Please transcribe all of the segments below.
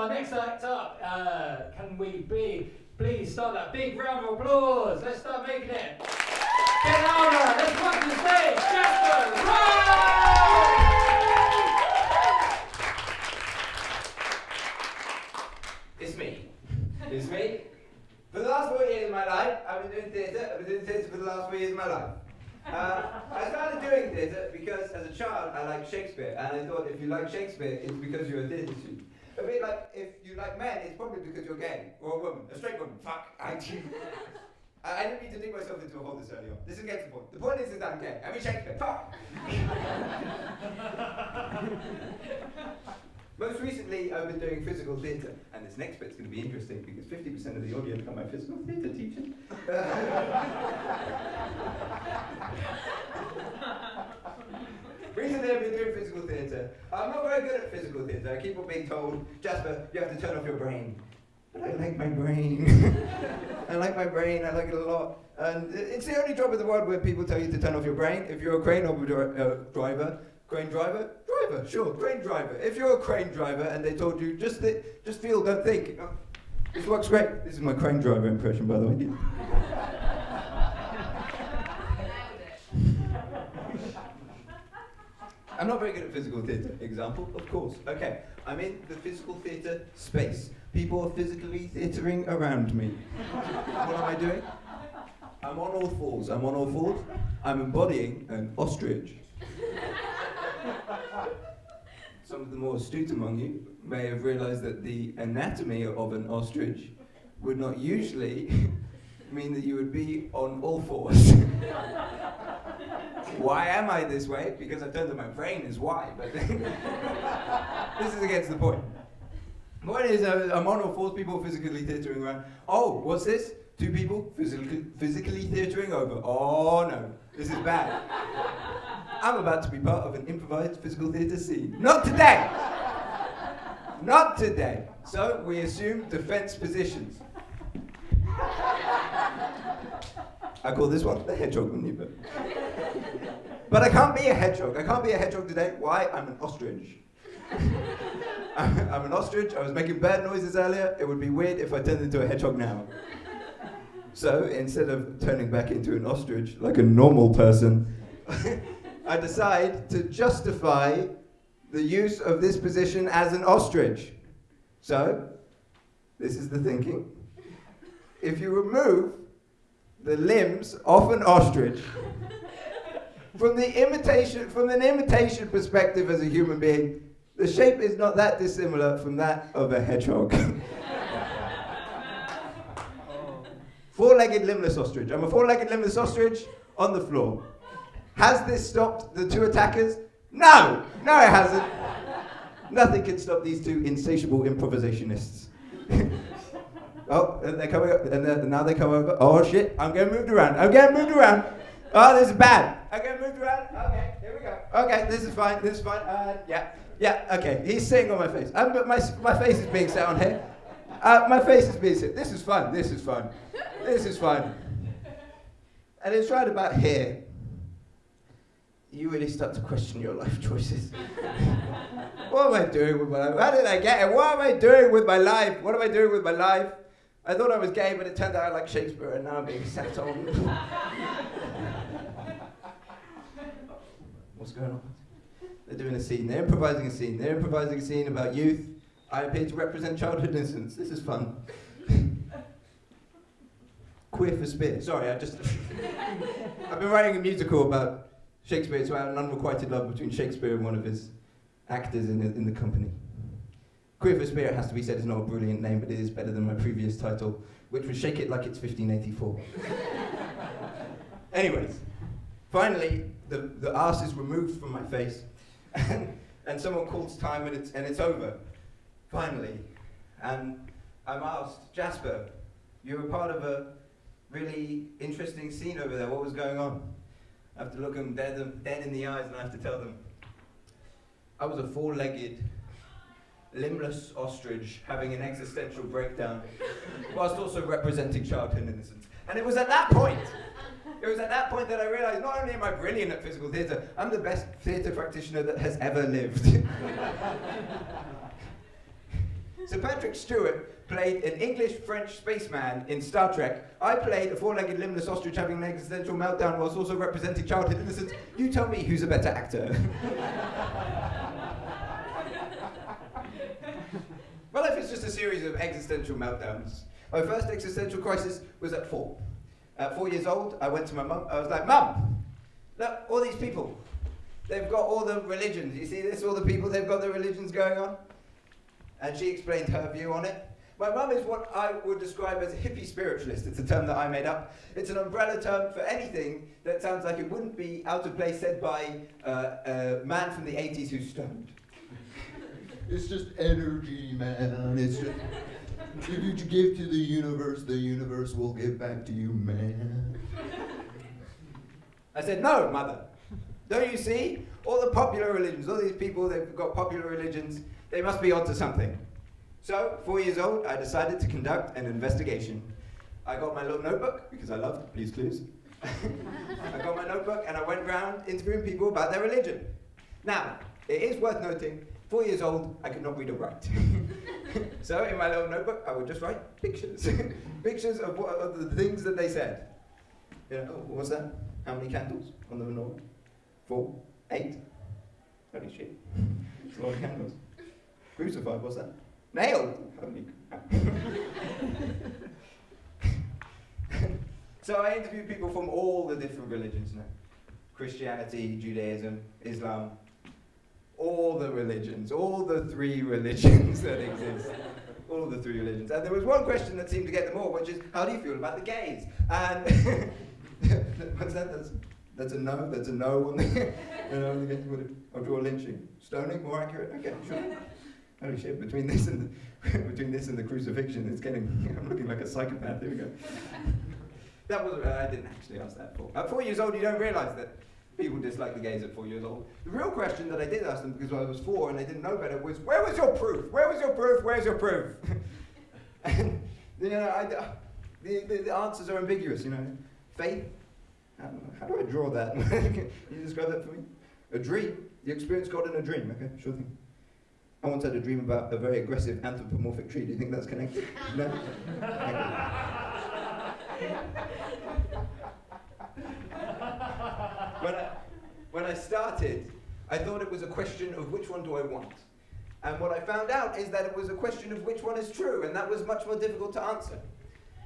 our next act up. Can we please start that big round of applause? Let's start making it. Get louder. Let's come to the stage. Jasper, right! It's me. It's me. For the last 4 years of my life, I've been doing theatre. I've been doing theatre for the last 4 years of my life. I started doing theatre because as a child I liked Shakespeare, and I thought if you like Shakespeare, it's because you're a theatre student. A bit like if you like men, it's probably because you're gay, or a woman, a straight woman. Fuck. I didn't mean to dig myself into a hole this early on. This is against the point. The point is that I'm gay. I mean Shakespeare. Fuck. Most recently, I've been doing physical theatre, and this next bit's going to be interesting because 50% of the audience are my physical theatre teachers. Recently, I've been doing physical theatre. I'm not very good at physical theatre. I keep on being told, Jasper, you have to turn off your brain. But I like my brain. I like my brain. I like it a lot. And it's the only job in the world where people tell you to turn off your brain. If you're a crane driver, crane driver? Driver, sure, crane driver. If you're a crane driver and they told you, just feel, don't think. Oh, this works great. This is my crane driver impression, by the way. I'm not very good at physical theatre. Example, of course. Okay, I'm in the physical theatre space. People are physically theatering around me. What am I doing? I'm on all fours. I'm embodying an ostrich. Some of the more astute among you may have realized that the anatomy of an ostrich would not usually mean that you would be on all fours. Why am I this way? Because it turns out my brain is why, but this is against the point. The point is, I'm on all fours, people physically theatering around. Oh, what's this? 2 people physically theatering over. Oh no, this is bad. I'm about to be part of an improvised physical theatre scene. Not today! Not today. So we assume defense positions. I call this one the hedgehog maneuver. But I can't be a hedgehog. I can't be a hedgehog today. Why? I'm an ostrich. I'm an ostrich. I was making bad noises earlier. It would be weird if I turned into a hedgehog now. So instead of turning back into an ostrich like a normal person, I decide to justify the use of this position as an ostrich. So, this is the thinking. If you remove the limbs of an ostrich from an imitation perspective as a human being, the shape is not that dissimilar from that of a hedgehog. 4-legged limbless ostrich. I'm a 4-legged limbless ostrich on the floor. Has this stopped the 2 attackers? No! No, it hasn't. Nothing can stop these 2 insatiable improvisationists. Oh, and they're coming up, and now they come over. Oh shit, I'm getting moved around. Oh, this is bad. I'm getting moved around. Okay, here we go. Okay, this is fine. Yeah, okay. He's sitting on my face. But my face is being set on here. My face is being set. This is fun. And it's right about here. You really start to question your life choices. What am I doing with my life? How did I get it? What am I doing with my life? I thought I was gay, but it turned out I like Shakespeare, and now I'm being sat on. What's going on? They're doing a scene. They're improvising a scene about youth. I appear to represent childhood innocence. This is fun. Queer for Spear. Sorry, I've been writing a musical about Shakespeare. It's about an unrequited love between Shakespeare and one of his actors in the company. Queer for Spear, it has to be said, is not a brilliant name, but it is better than my previous title, which was Shake It Like It's 1584. Anyways, finally, the arse is removed from my face, and someone calls time and it's over. Finally. And I'm asked, Jasper, you were part of a really interesting scene over there. What was going on? I have to look them dead in the eyes and I have to tell them. I was a 4-legged, limbless ostrich having an existential breakdown, whilst also representing childhood innocence. And it was at that point that I realized not only am I brilliant at physical theatre, I'm the best theatre practitioner that has ever lived. Sir Patrick Stewart played an English-French spaceman in Star Trek. I played a four-legged limbless ostrich having an existential meltdown whilst also representing childhood innocence. You tell me who's a better actor. My life is just a series of existential meltdowns. My first existential crisis was at 4. At 4 years old, I went to my mum. I was like, Mum, look, all these people. They've got all the religions. You see this? All the people, they've got the religions going on. And she explained her view on it. My mum is what I would describe as a hippie spiritualist. It's a term that I made up. It's an umbrella term for anything that sounds like it wouldn't be out of place said by a man from the 80s who's stoned. It's just energy, man. It's just, if you give to the universe will give back to you, man. I said, no, Mother. Don't you see? All the popular religions, all these people, they've got popular religions, they must be onto something. So, 4 years old, I decided to conduct an investigation. I got my little notebook, because I loved Blue's Clues. I got my notebook and I went around interviewing people about their religion. Now, it is worth noting, 4 years old, I could not read or write. So, in my little notebook, I would just write pictures. Pictures of the things that they said. You know, what's that? How many candles on the menorah? 4, 8. Holy shit. It's a lot of candles. Crucified, what's that? Nailed! Holy crap. So I interviewed people from all the different religions now. Christianity, Judaism, Islam, all the religions, all the 3 religions that exist. All of the 3 religions. And there was one question that seemed to get them all, which is, how do you feel about the gays? And what's that? That's a no. That's a no on the. I'll draw lynching, stoning, more accurate. Okay, sure. Holy shit! Between this and the crucifixion, it's getting. I'm looking like a psychopath. Here we go. That was. I didn't actually ask that for. At 4 years old, you don't realise that people dislike the gays at 4 years old. The real question that I did ask them, because I was 4 and I didn't know better, was, where was your proof? Where was your proof? Where's your proof? And you know, the answers are ambiguous. You know, faith. How do I draw that? Can you describe that for me? A dream. You experience God in a dream. Okay, sure thing. I once had a dream about a very aggressive anthropomorphic tree. Do you think that's connected? No? When I started, I thought it was a question of which one do I want. And what I found out is that it was a question of which one is true, and that was much more difficult to answer.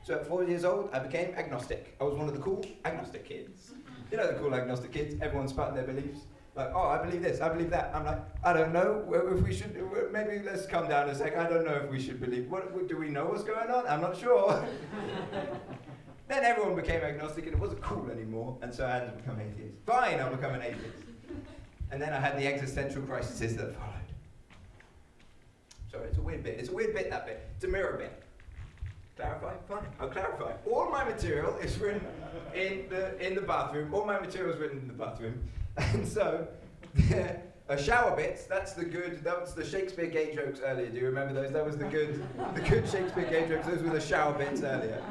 So at 4 years old, I became agnostic. I was one of the cool agnostic kids. You know the cool agnostic kids? Everyone's spouting their beliefs. Like, oh, I believe this, I believe that. I'm like, I don't know if we should, maybe let's calm down a sec. I don't know if we should believe. What do we know what's going on? I'm not sure. Then everyone became agnostic and it wasn't cool anymore. And so I had to become atheist. Fine, I'll become an atheist. And then I had the existential crises that followed. Sorry, it's a weird bit. It's a weird bit, that bit. It's a mirror bit. Clarify? Fine, I'll clarify. All my material is written in the bathroom. All my material is written in the bathroom. And so, a shower bits, that's the Shakespeare gay jokes earlier. Do you remember those? That was the good Shakespeare gay jokes. Those were the shower bits earlier.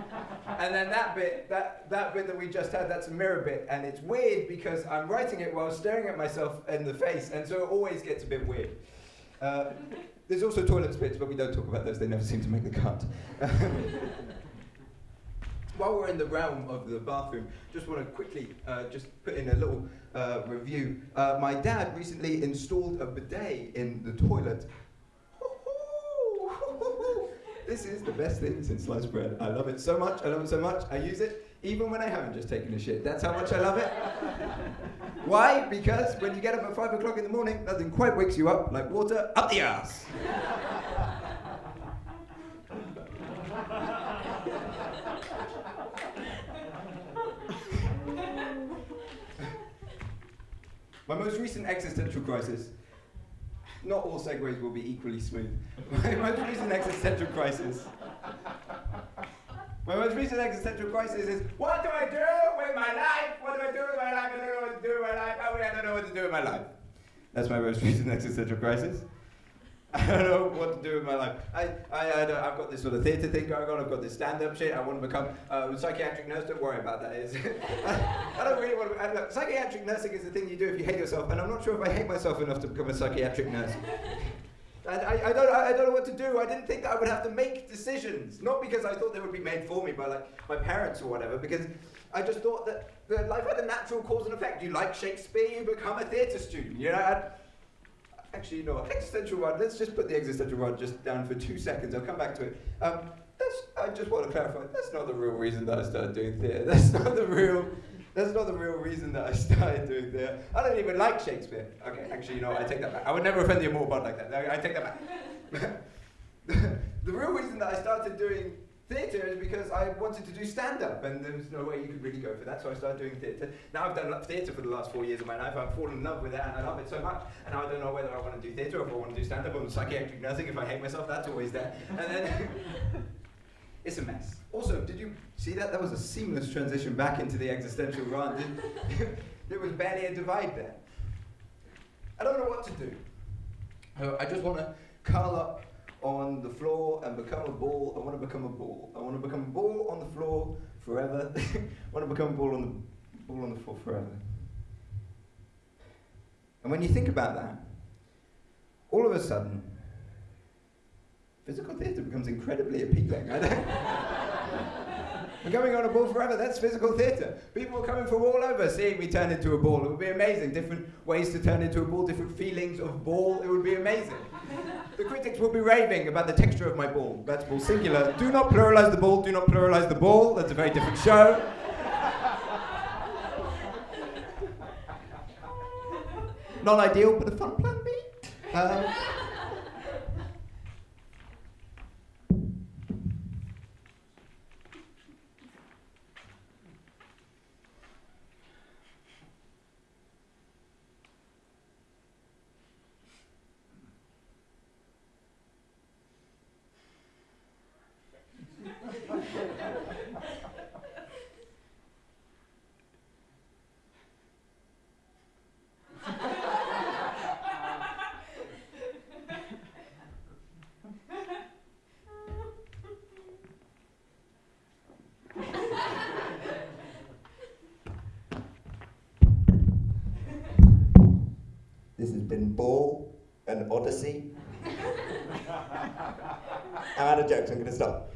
And then that bit that we just had, that's a mirror bit. And it's weird because I'm writing it while staring at myself in the face. And so it always gets a bit weird. There's also toilet spits, but we don't talk about those. They never seem to make the cut. While we're in the realm of the bathroom, just want to quickly just put in a little review. My dad recently installed a bidet in the toilet. This is the best thing since sliced bread. I love it so much. I love it so much. I use it even when I haven't just taken a shit. That's how much I love it. Why? Because when you get up at 5 o'clock in the morning, nothing quite wakes you up like water up the arse. My most recent existential crisis. Not all segues will be equally smooth. My most recent existential crisis. My most recent existential crisis is, what do I do with my life? What do I do with my life? I don't know what to do with my life. I don't know what to do with my life. That's my most recent existential crisis. I don't know what to do with my life. I've got this sort of theatre thing going on. I've got this stand-up shit. I want to become a psychiatric nurse. Don't worry about that. I don't really want to. Psychiatric nursing is the thing you do if you hate yourself, and I'm not sure if I hate myself enough to become a psychiatric nurse. I don't know what to do. I didn't think that I would have to make decisions. Not because I thought they would be made for me by like my parents or whatever, because I just thought that life had a natural cause and effect. You like Shakespeare, you become a theatre student. You know, actually, you know what, existential one, let's just put the existential one just down for 2 seconds. I'll come back to it. I just want to clarify, that's not the real reason that I started doing theatre. That's not the real reason that I started doing theatre. I don't even like Shakespeare. Okay, actually, you know what, I take that back. I would never offend the immortal bard like that. I take that back. The real reason that I started doing theatre is because I wanted to do stand-up, and there was no way you could really go for that, so I started doing theatre. Now I've done theatre for the last 4 years of my life. I've fallen in love with it, and I love it so much. And now I don't know whether I want to do theatre or if I want to do stand-up or psychiatric nursing. If I hate myself, that's always there. And then it's a mess. Also, did you see that? That was a seamless transition back into the existential rant. There was barely a divide there. I don't know what to do. I just want to curl up on the floor and become a ball. I want to become a ball. I want to become a ball on the floor forever. I want to become a ball on the floor forever. And when you think about that, all of a sudden, physical theatre becomes incredibly appealing. Becoming on a ball forever, that's physical theatre. People are coming from all over seeing me turn into a ball. It would be amazing. Different ways to turn into a ball, different feelings of ball. It would be amazing. The critics will be raving about the texture of my ball. That's ball singular. Do not pluralize the ball, do not pluralize the ball. That's a very different show. Not ideal, but a fun plan B. This has been Ball and Oddssey. I'm out of jokes, I'm going to stop.